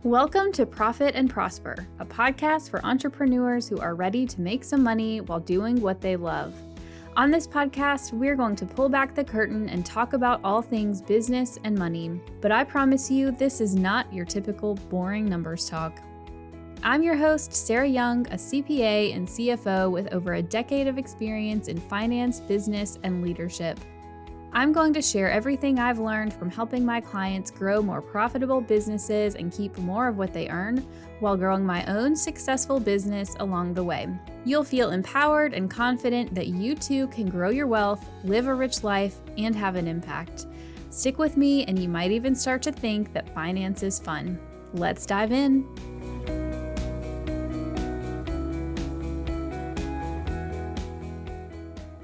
Welcome to Profit and Prosper, a podcast for entrepreneurs who are ready to make some money while doing what they love. On this podcast, we're going to pull back the curtain and talk about all things business and money. But I promise you, this is not your typical boring numbers talk. I'm your host, Sarah Young, a CPA and CFO with over a decade of experience in finance, business, and leadership. I'm going to share everything I've learned from helping my clients grow more profitable businesses and keep more of what they earn while growing my own successful business along the way. You'll feel empowered and confident that you too can grow your wealth, live a rich life, and have an impact. Stick with me and you might even start to think that finance is fun. Let's dive in.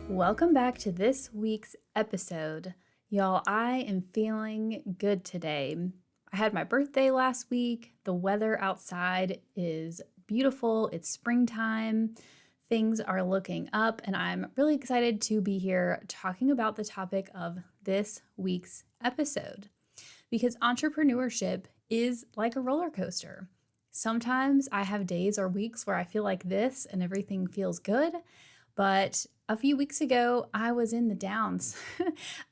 Welcome back to this week's episode. Y'all, I am feeling good today. I had my birthday last week. The weather outside is beautiful. It's springtime. Things are looking up, and I'm really excited to be here talking about the topic of this week's episode because entrepreneurship is like a roller coaster. Sometimes I have days or weeks where I feel like this and everything feels good, but a few weeks ago, I was in the downs.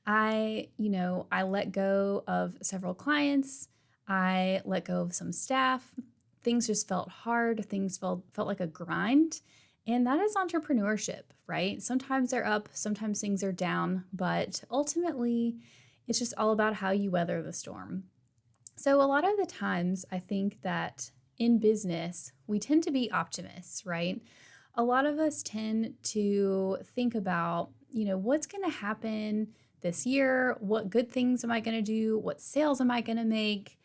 I let go of several clients. I let go of some staff. Things just felt hard. Things felt like a grind. And that is entrepreneurship, right? Sometimes they're up, sometimes things are down, but ultimately, it's just all about how you weather the storm. So a lot of the times, I think that in business, we tend to be optimists, right? A lot of us tend to think about, what's going to happen this year? What good things am I going to do? What sales am I going to make?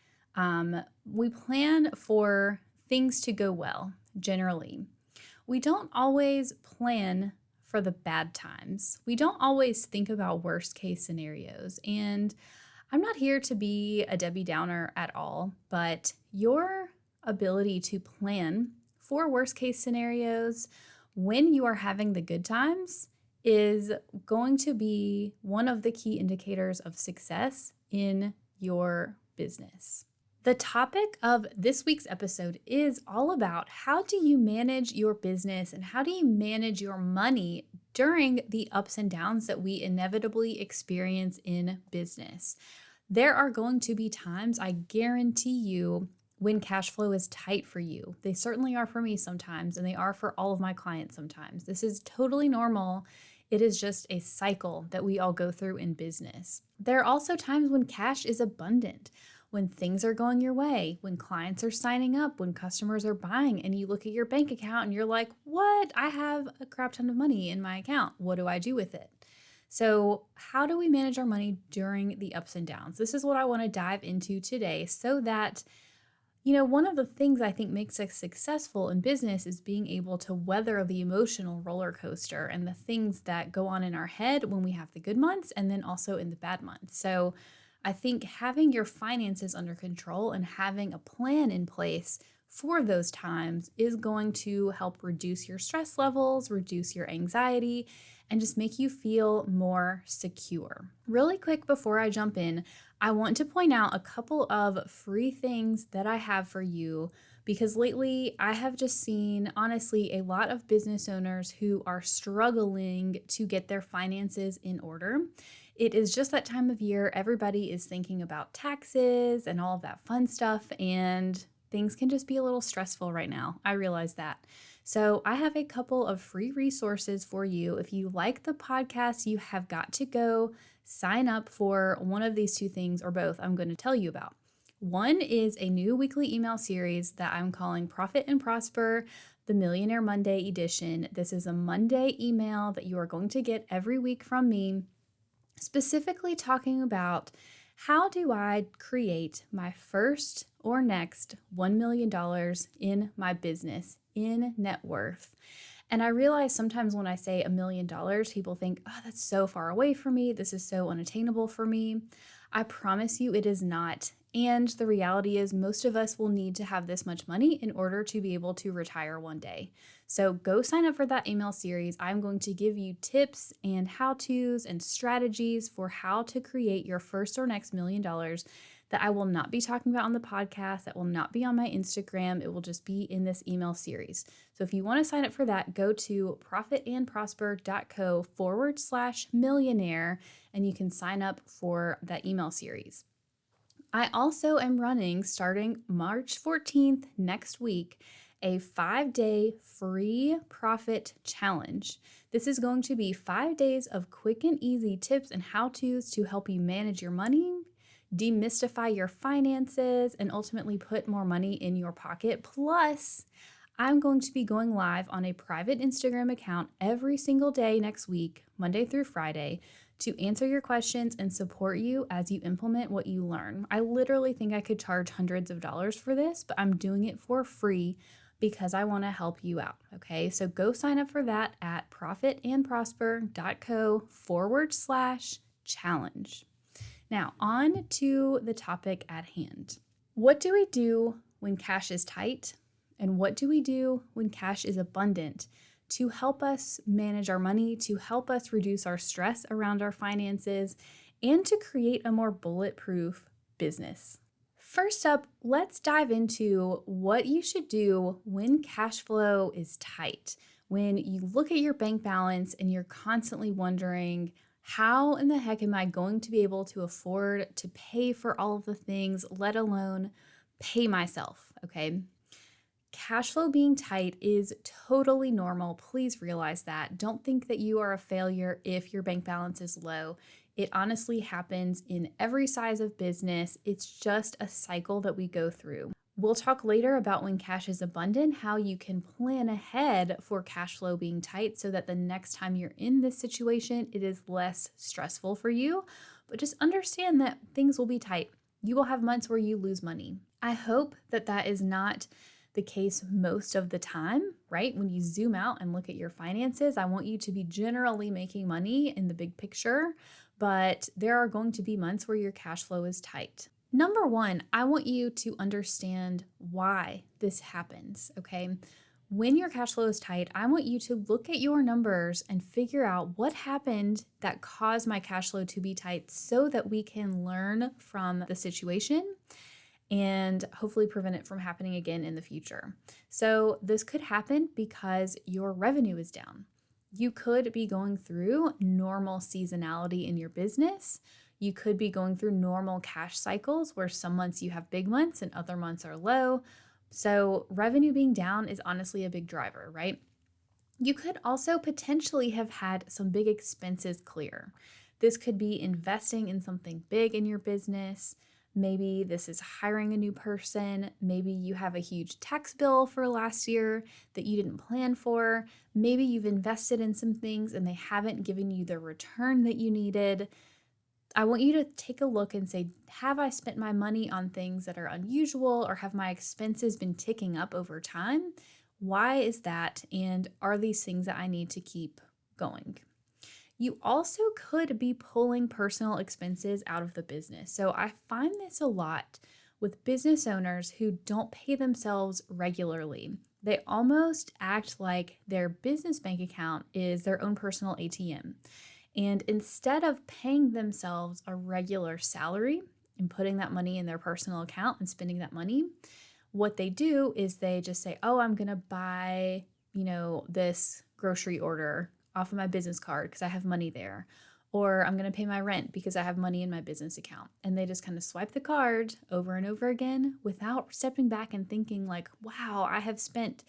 We plan for things to go well, generally. We don't always plan for the bad times. We don't always think about worst case scenarios. And I'm not here to be a Debbie Downer at all, but your ability to plan for worst case scenarios when you are having the good times is going to be one of the key indicators of success in your business. The topic of this week's episode is all about how do you manage your business and how do you manage your money during the ups and downs that we inevitably experience in business. There are going to be times, I guarantee you, when cash flow is tight for you. They certainly are for me sometimes, and they are for all of my clients sometimes. This is totally normal. It is just a cycle that we all go through in business. There are also times when cash is abundant, when things are going your way, when clients are signing up, when customers are buying, and you look at your bank account and you're like, what? I have a crap ton of money in my account. What do I do with it? So how do we manage our money during the ups and downs? This is what I want to dive into today so that one of the things I think makes us successful in business is being able to weather the emotional roller coaster and the things that go on in our head when we have the good months and then also in the bad months. So I think having your finances under control and having a plan in place for those times is going to help reduce your stress levels, reduce your anxiety, and just make you feel more secure. Really quick before I jump in, I want to point out a couple of free things that I have for you because lately I have just seen, honestly, a lot of business owners who are struggling to get their finances in order. It is just that time of year. Everybody is thinking about taxes and all of that fun stuff, and things can just be a little stressful right now. I realize that. So I have a couple of free resources for you. If you like the podcast, you have got to go sign up for one of these two things or both I'm going to tell you about. One is a new weekly email series that I'm calling Profit and Prosper, the Millionaire Monday edition. This is a Monday email that you are going to get every week from me, specifically talking about how do I create my first or next $1 million in my business, in net worth. And I realize sometimes when I say $1 million, people think, oh, that's so far away from me. This is so unattainable for me. I promise you it is not. And the reality is most of us will need to have this much money in order to be able to retire one day. So go sign up for that email series. I'm going to give you tips and how-tos and strategies for how to create your first or next $1 million that I will not be talking about on the podcast, that will not be on my Instagram. It will just be in this email series. So if you want to sign up for that, go to profitandprosper.co/millionaire and you can sign up for that email series. I also am running, starting March 14th next week, a 5-day free profit challenge. This is going to be 5 days of quick and easy tips and how-tos to help you manage your money, demystify your finances, and ultimately put more money in your pocket. Plus, I'm going to be going live on a private Instagram account every single day next week, Monday through Friday, to answer your questions and support you as you implement what you learn. I literally think I could charge hundreds of dollars for this, but I'm doing it for free because I want to help you out. Okay, so go sign up for that at profitandprosper.co/challenge. Now, on to the topic at hand. What do we do when cash is tight? And what do we do when cash is abundant to help us manage our money, to help us reduce our stress around our finances, and to create a more bulletproof business? First up, let's dive into what you should do when cash flow is tight. When you look at your bank balance and you're constantly wondering, how in the heck am I going to be able to afford to pay for all of the things, let alone pay myself, okay? Cash flow being tight is totally normal. Please realize that. Don't think that you are a failure if your bank balance is low. It honestly happens in every size of business. It's just a cycle that we go through. We'll talk later about when cash is abundant, how you can plan ahead for cash flow being tight so that the next time you're in this situation, it is less stressful for you. But just understand that things will be tight. You will have months where you lose money. I hope that that is not the case most of the time, right? When you zoom out and look at your finances, I want you to be generally making money in the big picture, but there are going to be months where your cash flow is tight. Number one, I want you to understand why this happens, okay? When your cash flow is tight, I want you to look at your numbers and figure out what happened that caused my cash flow to be tight so that we can learn from the situation and hopefully prevent it from happening again in the future. So this could happen because your revenue is down. You could be going through normal seasonality in your business. You could be going through normal cash cycles where some months you have big months and other months are low. So revenue being down is honestly a big driver, right? You could also potentially have had some big expenses clear. This could be investing in something big in your business. Maybe this is hiring a new person. Maybe you have a huge tax bill for last year that you didn't plan for. Maybe you've invested in some things and they haven't given you the return that you needed. I want you to take a look and say, have I spent my money on things that are unusual, or have my expenses been ticking up over time? Why is that? And are these things that I need to keep going? You also could be pulling personal expenses out of the business. So I find this a lot with business owners who don't pay themselves regularly. They almost act like their business bank account is their own personal ATM. And instead of paying themselves a regular salary and putting that money in their personal account and spending that money, what they do is they just say, oh, I'm going to buy, this grocery order off of my business card because I have money there. Or I'm going to pay my rent because I have money in my business account. And they just kind of swipe the card over and over again without stepping back and thinking like, wow, I have spent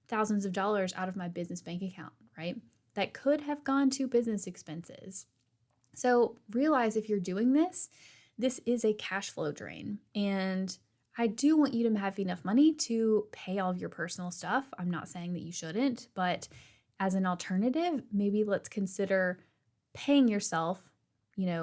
thousands of dollars out of my business bank account, right? That could have gone to business expenses. So realize if you're doing this, this is a cash flow drain. And I do want you to have enough money to pay all of your personal stuff. I'm not saying that you shouldn't, but as an alternative, maybe let's consider paying yourself,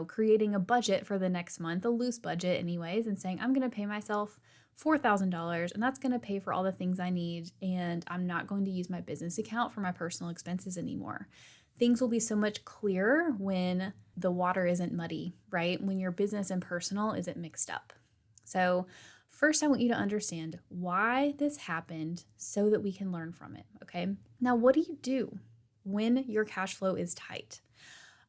creating a budget for the next month, a loose budget anyways, and saying, I'm going to pay myself $4,000 and that's going to pay for all the things I need. And I'm not going to use my business account for my personal expenses anymore. Things will be so much clearer when the water isn't muddy, right? When your business and personal isn't mixed up. So first, I want you to understand why this happened so that we can learn from it, okay? Now, what do you do when your cash flow is tight?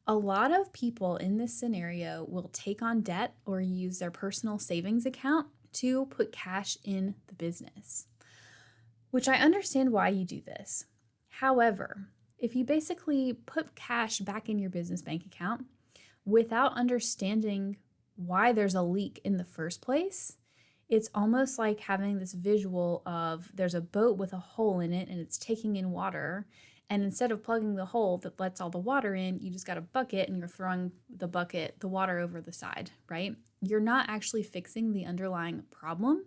A lot of people in this scenario will take on debt or use their personal savings account to put cash in the business, which I understand why you do this. However, if you basically put cash back in your business bank account without understanding why there's a leak in the first place, it's almost like having this visual of there's a boat with a hole in it and it's taking in water. And instead of plugging the hole that lets all the water in, you just got a bucket and you're throwing the water over the side, right? You're not actually fixing the underlying problem.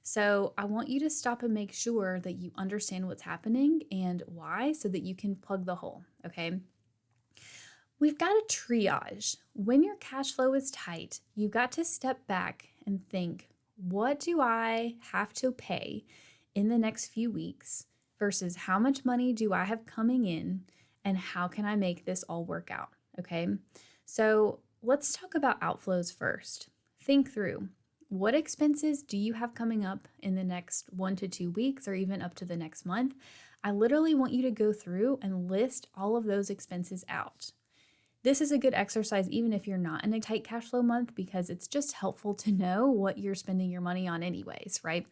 So I want you to stop and make sure that you understand what's happening and why so that you can plug the hole, okay? We've got to triage. When your cash flow is tight, you've got to step back and think, what do I have to pay in the next few weeks versus how much money do I have coming in and how can I make this all work out? Okay, so let's talk about outflows first. Think through, what expenses do you have coming up in the next 1 to 2 weeks or even up to the next month? I literally want you to go through and list all of those expenses out. This is a good exercise even if you're not in a tight cash flow month because it's just helpful to know what you're spending your money on anyways, right?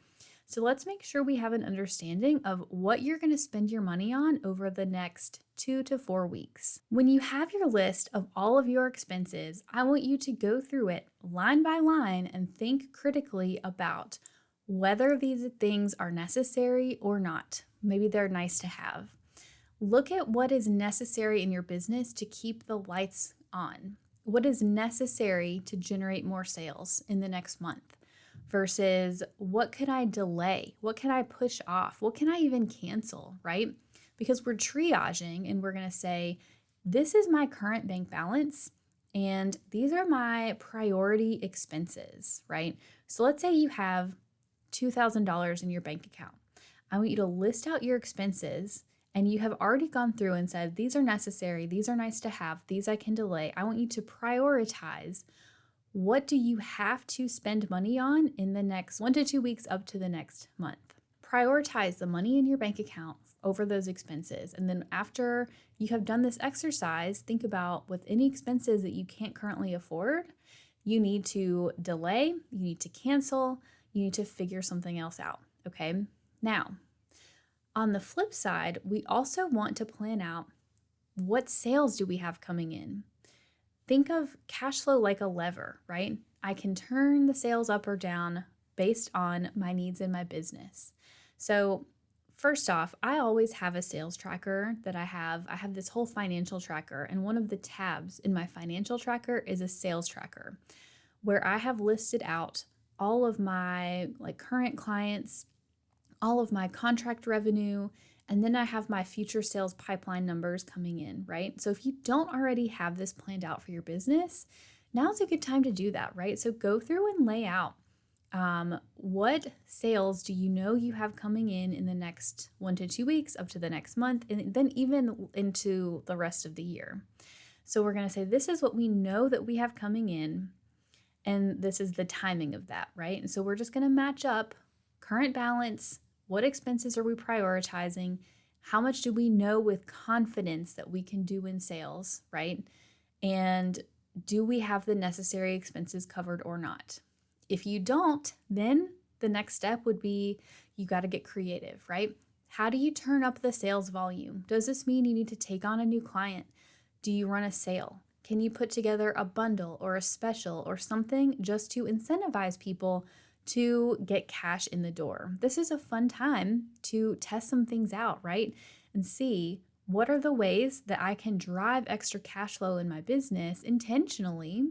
So let's make sure we have an understanding of what you're going to spend your money on over the next 2 to 4 weeks. When you have your list of all of your expenses, I want you to go through it line by line and think critically about whether these things are necessary or not. Maybe they're nice to have. Look at what is necessary in your business to keep the lights on. What is necessary to generate more sales in the next month versus what could I delay? What can I push off? What can I even cancel, right? Because we're triaging and we're going to say, this is my current bank balance and these are my priority expenses, right? So let's say you have $2,000 in your bank account. I want you to list out your expenses and you have already gone through and said, these are necessary, these are nice to have, these I can delay. I want you to prioritize, what do you have to spend money on in the next 1 to 2 weeks up to the next month? Prioritize the money in your bank account over those expenses. And then after you have done this exercise, think about with any expenses that you can't currently afford, you need to delay, you need to cancel, you need to figure something else out, okay? Now, on the flip side, we also want to plan out what sales do we have coming in. Think of cash flow like a lever, right? I can turn the sales up or down based on my needs in my business. So first off, I always have a sales tracker that I have. I have this whole financial tracker, and one of the tabs in my financial tracker is a sales tracker where I have listed out all of my current clients, all of my contract revenue, and then I have my future sales pipeline numbers coming in, right? So if you don't already have this planned out for your business, now's a good time to do that, right? So go through and lay out what sales do you know you have coming in the next 1 to 2 weeks up to the next month, and then even into the rest of the year. So we're going to say, this is what we know that we have coming in, and this is the timing of that, right? And so we're just going to match up current balance. What expenses are we prioritizing? How much do we know with confidence that we can do in sales, right? And do we have the necessary expenses covered or not? If you don't, then the next step would be you got to get creative, right? How do you turn up the sales volume? Does this mean you need to take on a new client? Do you run a sale? Can you put together a bundle or a special or something just to incentivize people to get cash in the door? This is a fun time to test some things out, right? And see what are the ways that I can drive extra cash flow in my business intentionally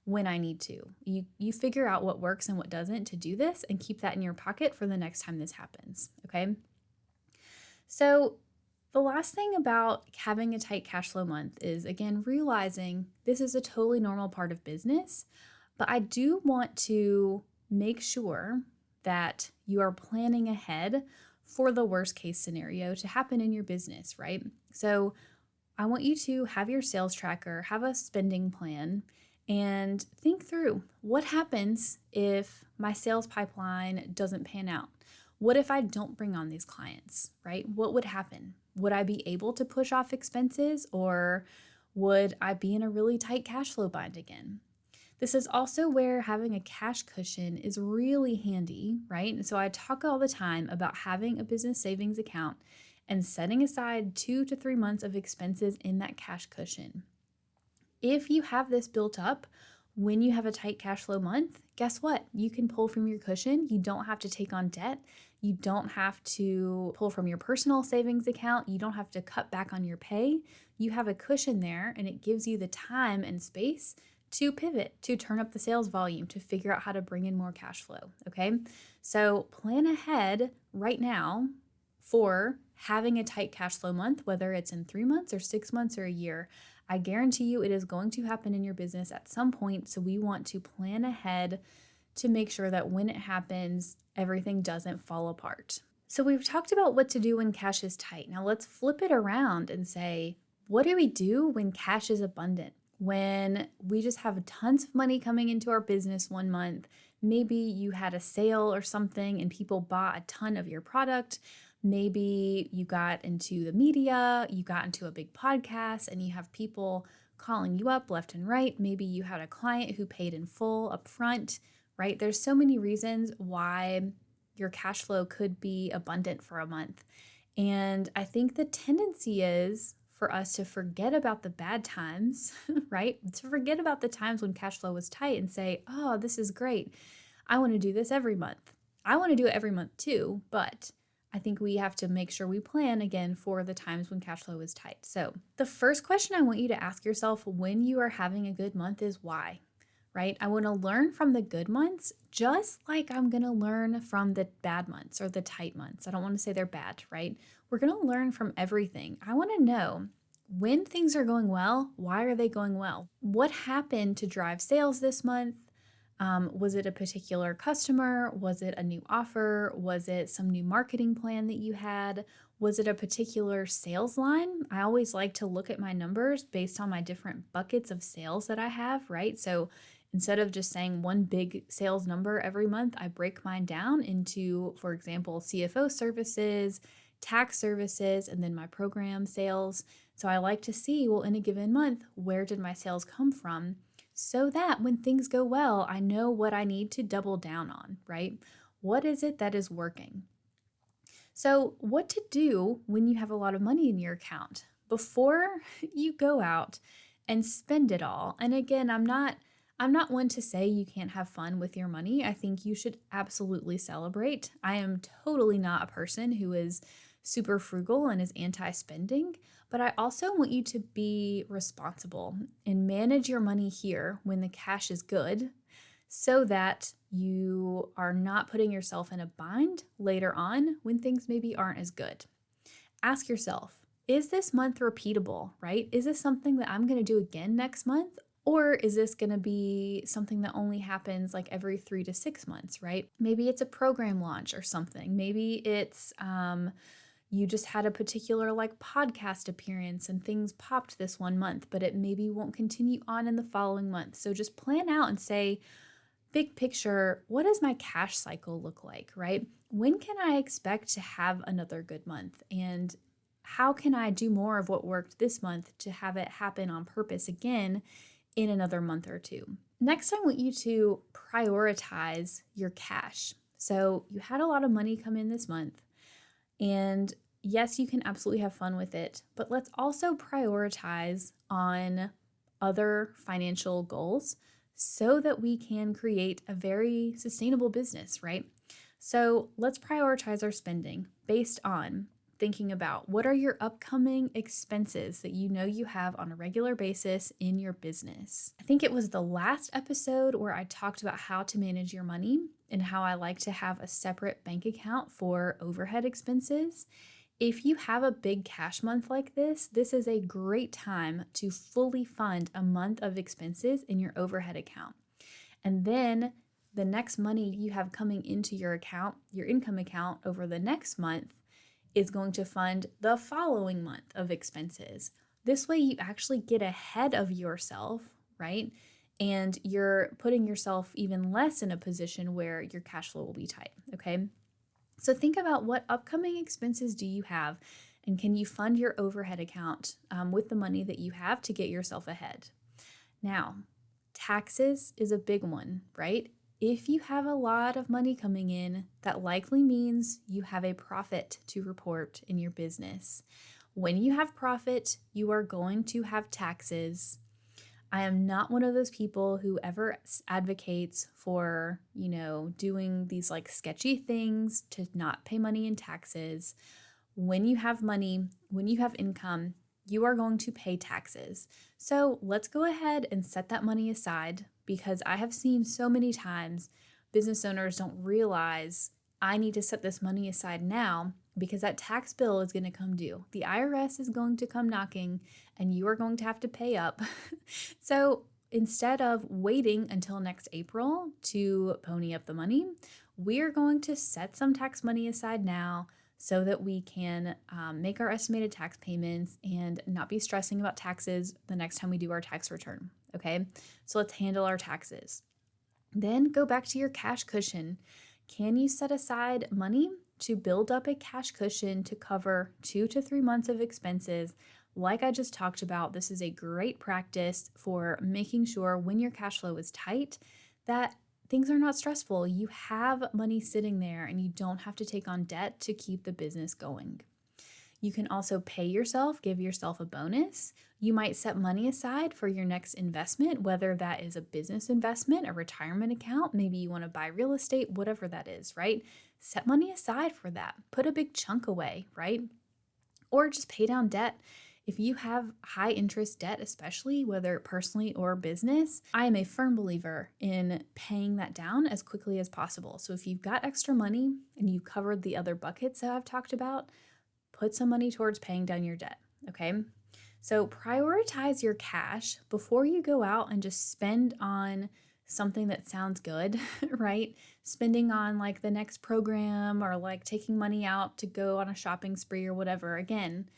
when I need to. You figure out what works and what doesn't to do this and keep that in your pocket for the next time this happens, okay? So the last thing about having a tight cash flow month is, again, realizing this is a totally normal part of business, but I do want to make sure that you are planning ahead for the worst case scenario to happen in your business, right? So I want you to have your sales tracker, have a spending plan, and think through what happens if my sales pipeline doesn't pan out. What if I don't bring on these clients, right? What would happen? Would I be able to push off expenses, or Would I be in a really tight cash flow bind again? This is also where having a cash cushion is really handy, right? And so I talk all the time about having a business savings account and setting aside 2 to 3 months of expenses in that cash cushion. If you have this built up when you have a tight cash flow month, guess what? You can pull from your cushion. You don't have to take on debt. You don't have to pull from your personal savings account. You don't have to cut back on your pay. You have a cushion there, and it gives you the time and space to pivot, to turn up the sales volume, to figure out how to bring in more cash flow. Okay. So plan ahead right now for having a tight cash flow month, whether it's in 3 months or 6 months or a year. I guarantee you it is going to happen in your business at some point. So we want to plan ahead to make sure that when it happens, everything doesn't fall apart. So we've talked about what to do when cash is tight. Now let's flip it around and say, what do we do when cash is abundant? When we just have tons of money coming into our business one month, maybe you had a sale or something and people bought a ton of your product. Maybe you got into the media, you got into a big podcast, and you have people calling you up left and right. Maybe you had a client who paid in full up front, right? There's so many reasons why your cash flow could be abundant for a month. And I think the tendency is for us to forget about the bad times, right? To forget about the times when cash flow was tight and say, oh, this is great. I want to do this every month. I want to do it every month too, but I think we have to make sure we plan again for the times when cash flow is tight. So the first question I want you to ask yourself when you are having a good month is why, right? I want to learn from the good months, just like I'm going to learn from the bad months or the tight months. I don't want to say they're bad, right? We're going to learn from everything. I want to know when things are going well, why are they going well? What happened to drive sales this month? Was it a particular customer? Was it a new offer? Was it some new marketing plan that you had? Was it a particular sales line? I always like to look at my numbers based on my different buckets of sales that I have, right? So instead of just saying one big sales number every month, I break mine down into, for example, CFO services, tax services, and then my program sales. So I like to see, well, in a given month, where did my sales come from? So that when things go well, I know what I need to double down on, right? What is it that is working? So, what to do when you have a lot of money in your account before you go out and spend it all? And again, I'm not one to say you can't have fun with your money. I think you should absolutely celebrate. I am totally not a person who is super frugal and is anti-spending, but I also want you to be responsible and manage your money here when the cash is good so that you are not putting yourself in a bind later on when things maybe aren't as good. Ask yourself, is this month repeatable, right? Is this something that I'm going to do again next month? Or is this going to be something that only happens like every 3 to 6 months, right? Maybe it's a program launch or something. Maybe it's you just had a particular like podcast appearance and things popped this one month, but it maybe won't continue on in the following month. So just plan out and say, big picture, what does my cash cycle look like, right? When can I expect to have another good month? And how can I do more of what worked this month to have it happen on purpose again in another month or two? Next, I want you to prioritize your cash. So you had a lot of money come in this month, and yes, you can absolutely have fun with it, but let's also prioritize on other financial goals so that we can create a very sustainable business, right? So let's prioritize our spending based on thinking about what are your upcoming expenses that you know you have on a regular basis in your business. I think it was the last episode where I talked about how to manage your money and how I like to have a separate bank account for overhead expenses. If you have a big cash month like this is a great time to fully fund a month of expenses in your overhead account. And then the next money you have coming into your account, your income account over the next month, is going to fund the following month of expenses. This way you actually get ahead of yourself, right? And you're putting yourself even less in a position where your cash flow will be tight, okay? So think about what upcoming expenses do you have And can you fund your overhead account with the money that you have to get yourself ahead? Now, taxes is a big one, right? If you have a lot of money coming in, that likely means you have a profit to report in your business. When you have profit, you are going to have taxes. I am not one of those people who ever advocates for, doing these like sketchy things to not pay money in taxes. When you have money, when you have income, you are going to pay taxes. So let's go ahead and set that money aside, because I have seen so many times business owners don't realize I need to set this money aside now because that tax bill is going to come due. The IRS is going to come knocking and you are going to have to pay up. So instead of waiting until next April to pony up the money, we're going to set some tax money aside now so that we can make our estimated tax payments and not be stressing about taxes the next time we do our tax return, okay? So let's handle our taxes. Then go back to your cash cushion. Can you set aside money to build up a cash cushion to cover 2 to 3 months of expenses? Like I just talked about, this is a great practice for making sure when your cash flow is tight that things are not stressful. You have money sitting there and you don't have to take on debt to keep the business going. You can also pay yourself, give yourself a bonus. You might set money aside for your next investment, whether that is a business investment, a retirement account, maybe you want to buy real estate, whatever that is, right? Set money aside for that. Put a big chunk away, right? Or just pay down debt. If you have high interest debt, especially whether personally or business, I am a firm believer in paying that down as quickly as possible. So if you've got extra money and you covered the other buckets that I've talked about, put some money towards paying down your debt, okay? So prioritize your cash before you go out and just spend on something that sounds good, right? Spending on like the next program or like taking money out to go on a shopping spree or whatever. Again,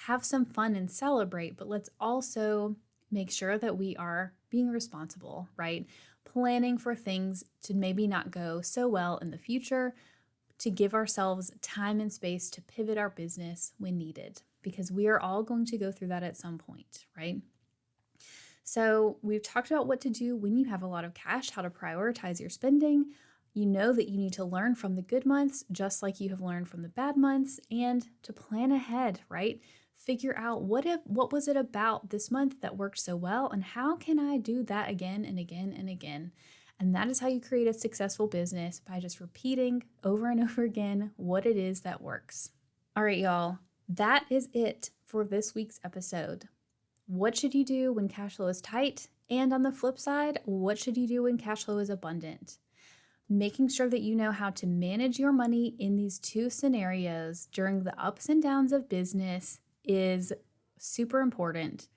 have some fun and celebrate, but let's also make sure that we are being responsible, right? Planning for things to maybe not go so well in the future, to give ourselves time and space to pivot our business when needed, because we are all going to go through that at some point, right? So we've talked about what to do when you have a lot of cash, how to prioritize your spending. You know that you need to learn from the good months, just like you have learned from the bad months, and to plan ahead, right? Figure out what was it about this month that worked so well, and how can I do that again and again and again? And that is how you create a successful business, by just repeating over and over again what it is that works. All right, y'all, that is it for this week's episode. What should you do when cash flow is tight? And on the flip side, what should you do when cash flow is abundant? Making sure that you know how to manage your money in these two scenarios during the ups and downs of business is super important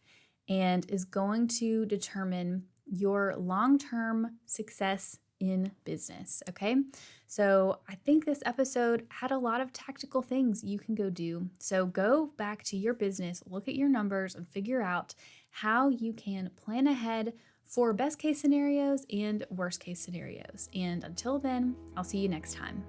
and is going to determine your long-term success in business, okay? So I think this episode had a lot of tactical things you can go do. So go back to your business, look at your numbers, and figure out how you can plan ahead for best case scenarios and worst case scenarios. And until then, I'll see you next time.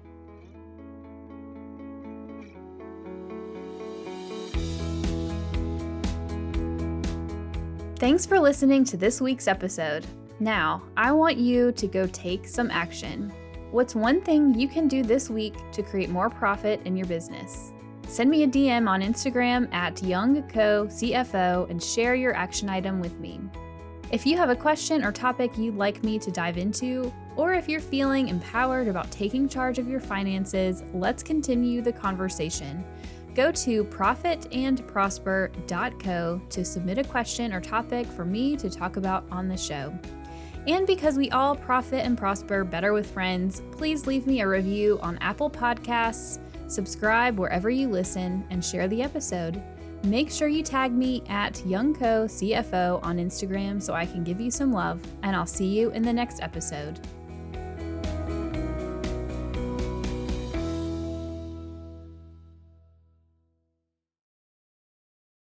Thanks for listening to this week's episode. Now, I want you to go take some action. What's one thing you can do this week to create more profit in your business? Send me a DM on Instagram at YoungCoCFO and share your action item with me. If you have a question or topic you'd like me to dive into, or if you're feeling empowered about taking charge of your finances, let's continue the conversation. Go to profitandprosper.co to submit a question or topic for me to talk about on the show. And because we all profit and prosper better with friends, please leave me a review on Apple Podcasts, subscribe wherever you listen, and share the episode. Make sure you tag me at YoungCoCFO on Instagram so I can give you some love, and I'll see you in the next episode.